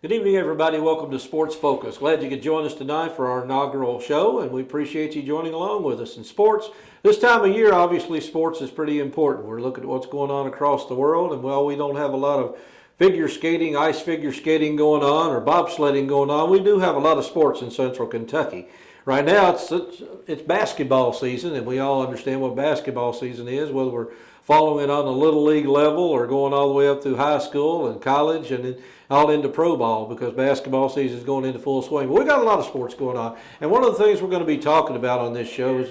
Good evening, everybody. Welcome to Sports Focus. Glad you could join us tonight for our inaugural show, and we appreciate you joining along with us. In sports, this time of year, obviously, sports is pretty important. We're looking at what's going on across the world, and while we don't have a lot of figure skating, ice figure skating going on, or bobsledding going on, we do have a lot of sports in Central Kentucky. Right now, it's basketball season, and we all understand what basketball season is, whether we're following it on the little league level or going all the way up through high school and college and then all into pro ball, because basketball season is going into full swing. But we got a lot of sports going on, and one of the things we're going to be talking about on this show is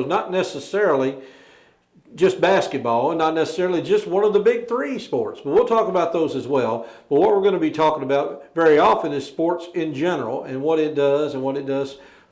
not necessarily just basketball and not necessarily just one of the big three sports, but we'll talk about those as well. But what we're going to be talking about very often is sports in general and what it does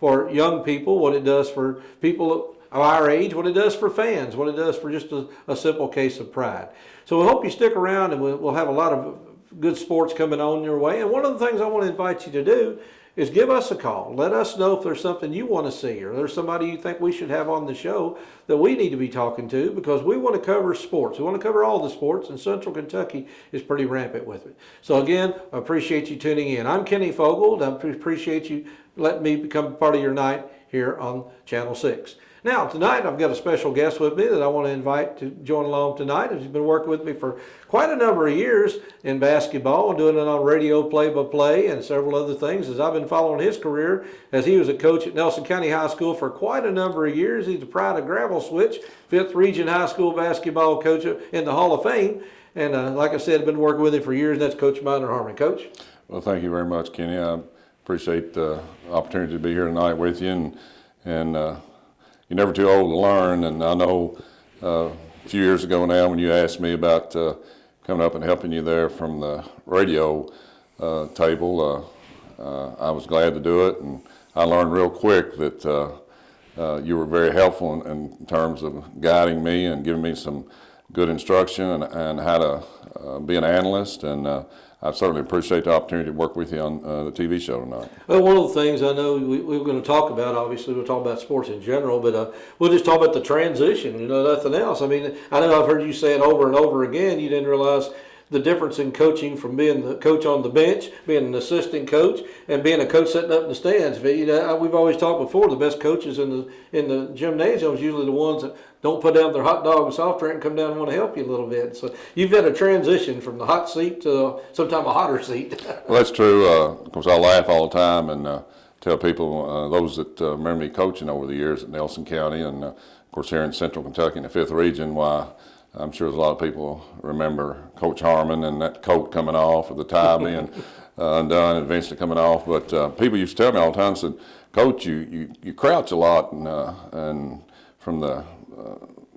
for young people, what it does for people of our age, what it does for fans, what it does for just a simple case of pride. So we hope you stick around, and we'll have a lot of good sports coming on your way. And one of the things I want to invite you to do is give us a call. Let us know if there's something you want to see, or there's somebody you think we should have on the show that we need to be talking to, because we want to cover sports. We want to cover all the sports, and Central Kentucky is pretty rampant with it. So again, I appreciate you tuning in. I'm Kenny Fogle. I appreciate you letting me become part of your night here on Channel 6. Now, tonight I've got a special guest with me that I want to invite to join along tonight. He's been working with me for quite a number of years in basketball and doing it on radio play-by-play and several other things, as I've been following his career as he was a coach at Nelson County High School for quite a number of years. He's the pride of Gravel Switch, 5th Region High School basketball coach in the Hall of Fame. And like I said, I've been working with him for years, and that's Coach Minor Harmon. Coach? Well, thank you very much, Kenny. I appreciate the opportunity to be here tonight with you, and you're never too old to learn. And I know a few years ago now, when you asked me about coming up and helping you there from the radio table, I was glad to do it, and I learned real quick that you were very helpful in terms of guiding me and giving me some good instruction and how to be an analyst, and I certainly appreciate the opportunity to work with you on the TV show tonight. Well, one of the things I know we're going to talk about, obviously we'll talk about sports in general, but we'll just talk about the transition, nothing else. I mean, I know I've heard you say it over and over again. You didn't realize the difference in coaching from being the coach on the bench, being an assistant coach, and being a coach sitting up in the stands. We've always talked before, the best coaches in the gymnasium is usually the ones that don't put down their hot dog and soft drink and come down and want to help you a little bit. So you've had a transition from the hot seat to sometimes a hotter seat. Well, that's true. Of course, I laugh all the time and tell people, those that remember me coaching over the years at Nelson County and, of course, here in Central Kentucky in the 5th Region, why I'm sure there's a lot of people remember Coach Harmon and that coat coming off, or the tie being undone and eventually coming off. But people used to tell me all the time, said, Coach, you crouch a lot, and from the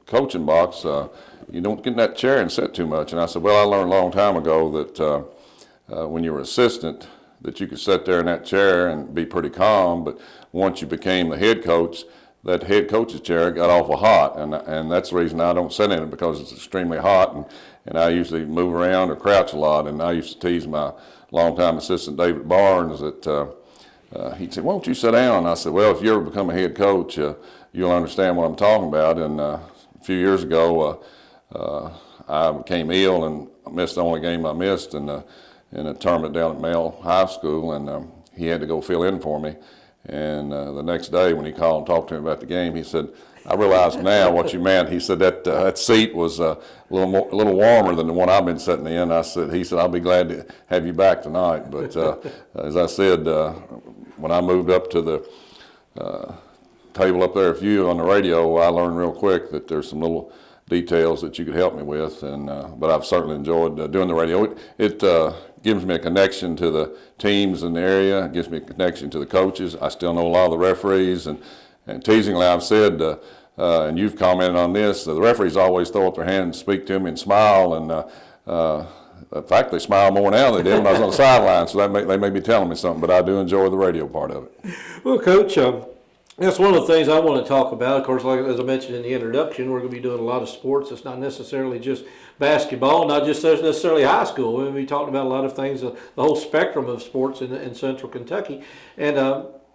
coaching box, you don't get in that chair and sit too much. And I said, well, I learned a long time ago that when you were assistant, that you could sit there in that chair and be pretty calm, but once you became the head coach, that head coach's chair got awful hot, and that's the reason I don't sit in it, because it's extremely hot, and I usually move around or crouch a lot. And I used to tease my longtime assistant David Barnes that he'd say, won't you sit down? And I said, well, if you ever become a head coach, you'll understand what I'm talking about. And a few years ago, I became ill and missed the only game I missed in a tournament down at Male High School, and he had to go fill in for me. And the next day when he called and talked to me about the game, he said, I realize now what you meant. He said that seat was a little warmer than the one I've been sitting in. He said, I'll be glad to have you back tonight. But as I said, when I moved up to the table up there with you on the radio, I learned real quick that there's some little details that you could help me with, and but I've certainly enjoyed doing the radio. It gives me a connection to the teams in the area. It gives me a connection to the coaches. I still know a lot of the referees, and teasingly I've said, and you've commented on this, the referees always throw up their hand and speak to me and smile, and in fact, they smile more now than they did when I was on the sideline, so they may be telling me something, but I do enjoy the radio part of it. Well, Coach, that's one of the things I want to talk about. Of course, like as I mentioned in the introduction, we're going to be doing a lot of sports. It's not necessarily just basketball, not just necessarily high school. We'll be talking about a lot of things, the whole spectrum of sports in Central Kentucky. And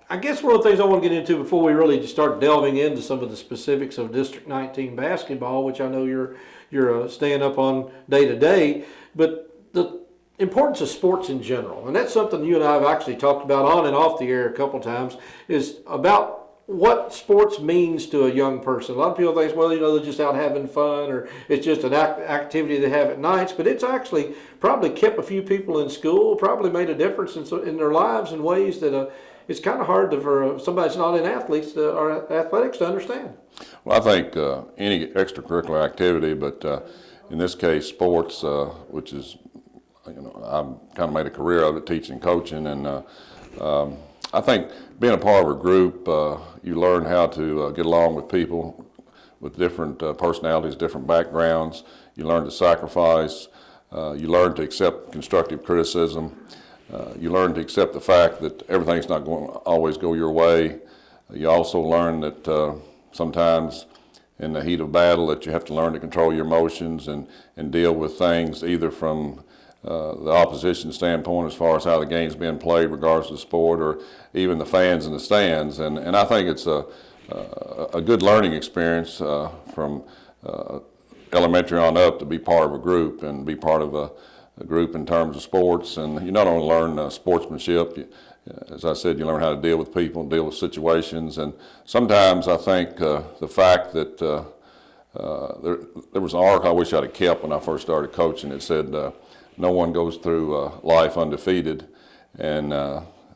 I guess one of the things I want to get into before we really start delving into some of the specifics of District 19 basketball, which I know you're you're staying up on day to day. But the importance of sports in general, and that's something you and I have actually talked about on and off the air a couple times, is about what sports means to a young person. A lot of people think, well, they're just out having fun, or it's just an activity they have at nights, but it's actually probably kept a few people in school, probably made a difference in their lives in ways that it's kind of hard for somebody that's not in or athletics to understand. Well, I think any extracurricular activity, but in this case, sports, which is, I've kind of made a career of it, teaching, coaching, and I think being a part of a group, you learn how to get along with people with different personalities, different backgrounds. You learn to sacrifice. You learn to accept constructive criticism. You learn to accept the fact that everything's not going to always go your way. You also learn that sometimes in the heat of battle that you have to learn to control your emotions and deal with things either from the opposition standpoint as far as how the game's being played, regardless of the sport, or even the fans in the stands. And I think it's a good learning experience from elementary on up to be part of a group and be part of a group in terms of sports. And you not only learn sportsmanship, as I said, you learn how to deal with people, deal with situations. And sometimes I think the fact that there was an article I wish I'd have kept when I first started coaching. It said, no one goes through life undefeated, and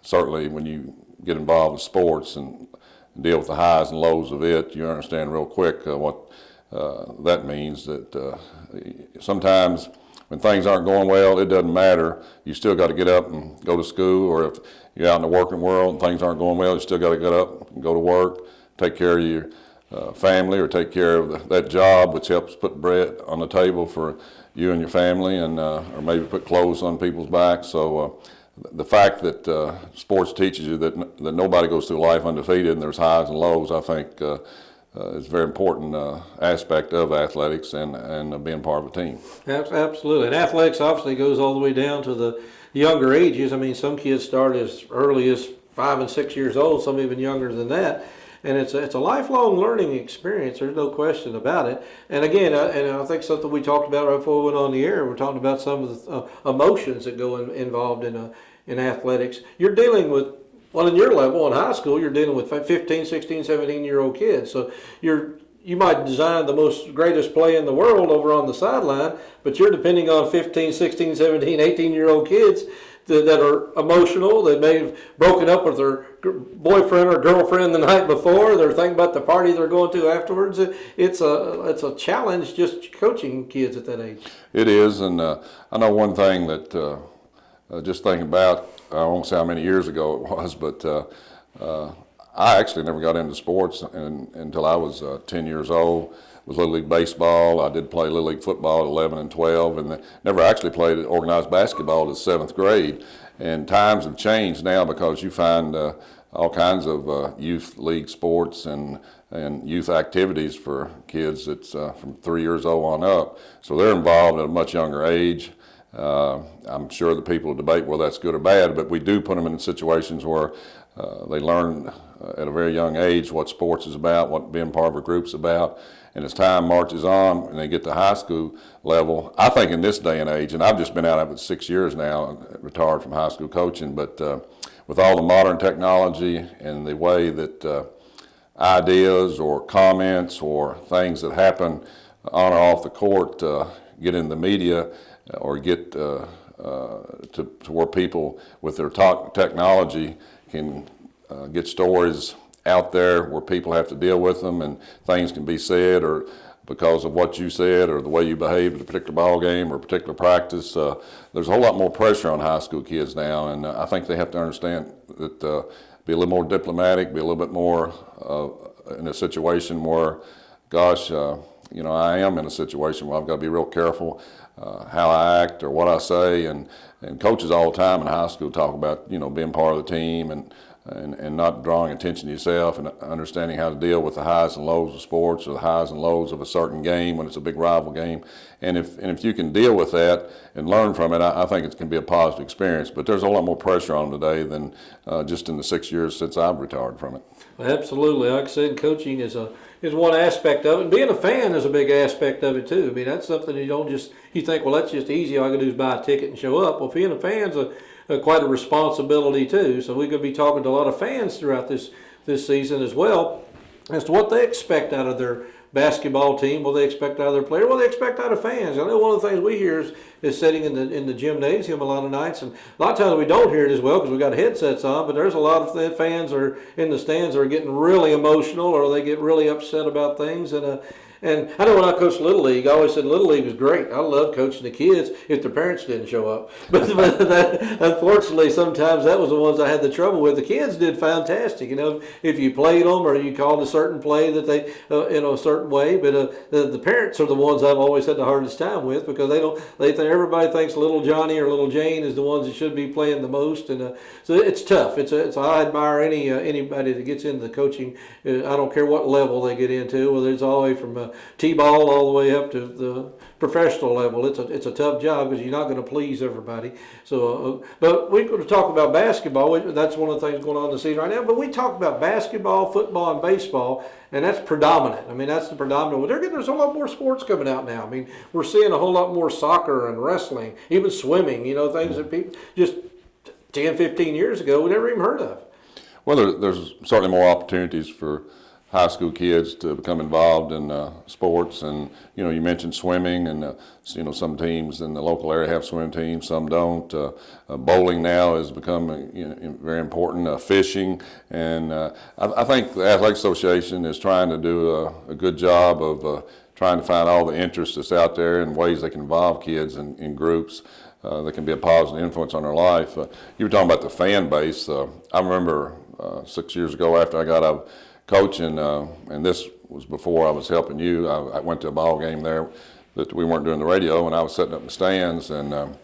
certainly when you get involved in sports and deal with the highs and lows of it, you understand real quick what that means. That sometimes when things aren't going well, it doesn't matter. You still got to get up and go to school, or if you're out in the working world and things aren't going well, you still got to get up and go to work, take care of your family, or take care of that job, which helps put bread on the table for you and your family, and or maybe put clothes on people's backs. So the fact that sports teaches you that nobody goes through life undefeated and there's highs and lows, I think is a very important aspect of athletics and being part of a team. Absolutely. And athletics obviously goes all the way down to the younger ages. I mean, some kids start as early as 5 and 6 years old, some even younger than that. And it's a lifelong learning experience. There's no question about it. And again, and I think something we talked about right before we went on the air, we're talking about some of the emotions that go involved in athletics. You're dealing with, well, in your level in high school, you're dealing with 15, 16, 17-year-old kids. So you might design the most greatest play in the world over on the sideline, but you're depending on 15, 16, 17, 18-year-old kids that are emotional. They may have broken up with their boyfriend or girlfriend the night before. They're thinking about the party they're going to afterwards. It's a challenge just coaching kids at that age. It is, and I know one thing that just thinking about, I won't say how many years ago it was, but I actually never got into sports until I was 10 years old. It was Little League Baseball. I did play Little League football at 11 and 12, and never actually played organized basketball to 7th grade. And times have changed now because you find all kinds of youth league sports and youth activities for kids that's from 3 years old on up. So they're involved at a much younger age. I'm sure that people debate whether that's good or bad, but we do put them in situations where they learn at a very young age what sports is about, what being part of a group's about. And as time marches on and they get to high school level, I think in this day and age, and I've just been out of it 6 years now, retired from high school coaching, but with all the modern technology and the way that ideas or comments or things that happen on or off the court get in the media or get to where people with their technology can get stories out there where people have to deal with them and things can be said or because of what you said or the way you behaved at a particular ball game or a particular practice. There's a whole lot more pressure on high school kids now, and I think they have to understand that be a little more diplomatic, be a little bit more in a situation where, gosh, I am in a situation where I've got to be real careful how I act or what I say, and coaches all the time in high school talk about being part of the team and not drawing attention to yourself and understanding how to deal with the highs and lows of sports or the highs and lows of a certain game when it's a big rival game. And if you can deal with that and learn from it, I think it can be a positive experience. But there's a lot more pressure on them today than just in the 6 years since I've retired from it. Absolutely. Like I said, coaching is is one aspect of it. And being a fan is a big aspect of it too. I mean, that's something you think, well, that's just easy. All I can do is buy a ticket and show up. Well, being a fan's quite a responsibility too. So we're going to be talking to a lot of fans throughout this season as well as to what they expect out of their basketball team, what they expect out of their player, what they expect out of fans. I know one of the things we hear is sitting in the gymnasium a lot of nights, and a lot of times we don't hear it as well because we got headsets on, but there's a lot of fans are in the stands that are getting really emotional, or they get really upset about things. And I know when I coached Little League, I always said Little League was great. I loved coaching the kids if their parents didn't show up. But unfortunately, sometimes that was the ones I had the trouble with. The kids did fantastic, if you played them or you called a certain play that they, in a certain way. But the parents are the ones I've always had the hardest time with because they think everybody thinks little Johnny or little Jane is the ones that should be playing the most. And so it's tough. I admire anybody that gets into the coaching. I don't care what level they get into, whether it's all the way from T-ball all the way up to the professional level. It's a tough job because you're not going to please everybody. So, but we're going to talk about basketball. That's one of the things going on in the season right now. But we talk about basketball, football, and baseball, and that's predominant. I mean, that's the predominant. There's a lot more sports coming out now. I mean, we're seeing a whole lot more soccer and wrestling, even swimming. Things that people just 10, 15 years ago we never even heard of. Well, there's certainly more opportunities for high school kids to become involved in sports, and you mentioned swimming, and some teams in the local area have swim teams, some don't. Bowling now has become very important. Fishing, and I think the Athletic Association is trying to do a good job of trying to find all the interest that's out there and ways they can involve kids in groups that can be a positive influence on their life. You were talking about the fan base. I remember 6 years ago after I got out of coaching, and this was before I was helping you. I went to a ball game there that we weren't doing the radio, and I was sitting up in the stands, and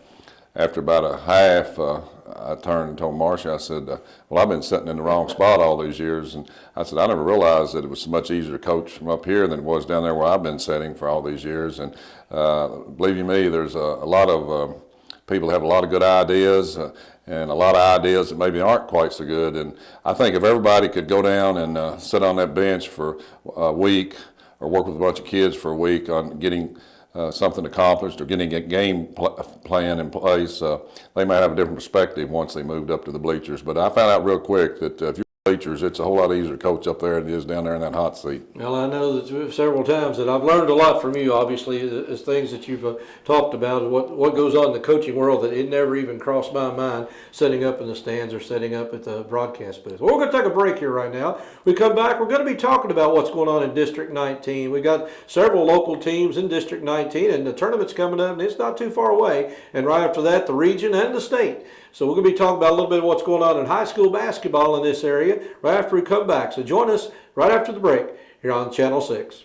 after about a half, I turned and told Marcia, I said, well, I've been sitting in the wrong spot all these years, and I said, I never realized that it was so much easier to coach from up here than it was down there where I've been sitting for all these years. And believe you me, there's a lot of people have a lot of good ideas, and a lot of ideas that maybe aren't quite so good. And I think if everybody could go down and sit on that bench for a week or work with a bunch of kids for a week on getting something accomplished or getting a game plan in place, they might have a different perspective once they moved up to the bleachers. But I found out real quick that if you're bleachers, it's a whole lot easier to coach up there than it is down there in that hot seat. Well, I know that several times that I've learned a lot from you, obviously, as things that you've talked about, what goes on in the coaching world that it never even crossed my mind setting up in the stands or setting up at the broadcast booth. Well, we're going to take a break here right now. We come back, we're going to be talking about what's going on in District 19. We got several local teams in District 19, and the tournament's coming up, and it's not too far away. And right after that, the region and the state. So we're going to be talking about a little bit of what's going on in high school basketball in this area right after we come back. So join us right after the break here on Channel 6.